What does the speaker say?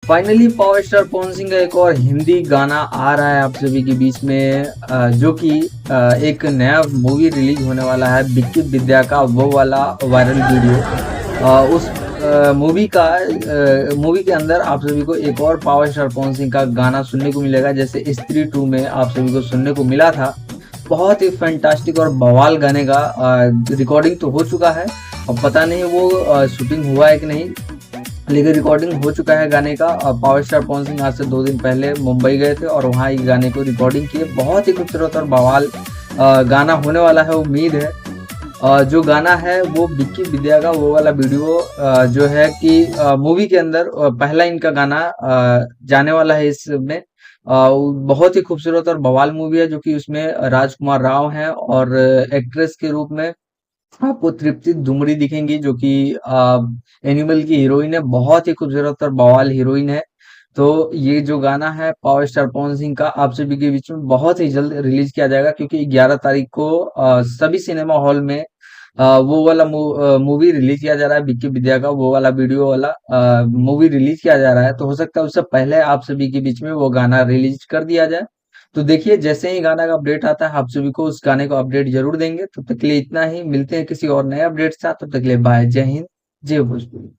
Finally power star Pawan Singh का एक और हिंदी गाना आ रहा है आप सभी के बीच में, जो कि एक नया मूवी रिलीज होने वाला है बिक्की विद्या का, वो वाला वायरल वीडियो। उस मूवी के अंदर आप सभी को एक और पावर स्टार पवन सिंह का गाना सुनने को मिलेगा, जैसे स्त्री 2 में आप सभी को सुनने को मिला था। बहुत ही फैंटास्टिक और बवाल गाने का रिकॉर्डिंग तो हो चुका है। अब पता नहीं वो शूटिंग हुआ है कि नहीं, लेकिन रिकॉर्डिंग हो चुका है गाने का। पावर स्टार पवन सिंह आज से 2 दिन पहले मुंबई गए थे और वहाँ इस गाने को रिकॉर्डिंग किए। बहुत ही खूबसूरत और बवाल गाना होने वाला है, उम्मीद है। जो गाना है वो विक्की विद्या का, वो वाला वीडियो जो है कि मूवी के अंदर पहला इनका गाना जाने वाला है इसमें। बहुत ही खूबसूरत और बवाल मूवी है, जो कि उसमें राजकुमार राव हैं और एक्ट्रेस के रूप में आपको तृप्ति धुमरी दिखेंगी, जो कि एनिमल की हीरोइन है। बहुत ही खूबसूरत और बवाल हीरोइन है। तो ये जो गाना है पावर स्टार पवन सिंह का, आप सभी के बीच में बहुत ही जल्द रिलीज किया जाएगा, क्योंकि 11 तारीख को सभी सिनेमा हॉल में वो वाला मूवी रिलीज किया जा रहा है विक्की विद्या का, वो वाला वीडियो वाला मूवी रिलीज किया जा रहा है। तो हो सकता है उससे पहले आप सभी के बीच में वो गाना रिलीज कर दिया जाए। तो देखिए, जैसे ही गाना का अपडेट आता है आप सभी को उस गाने को अपडेट जरूर देंगे। तब तक के लिए इतना ही, मिलते हैं किसी और नए अपडेट के साथ। तब तक के लिए बाय, जय हिंद, जय भोजपुरी।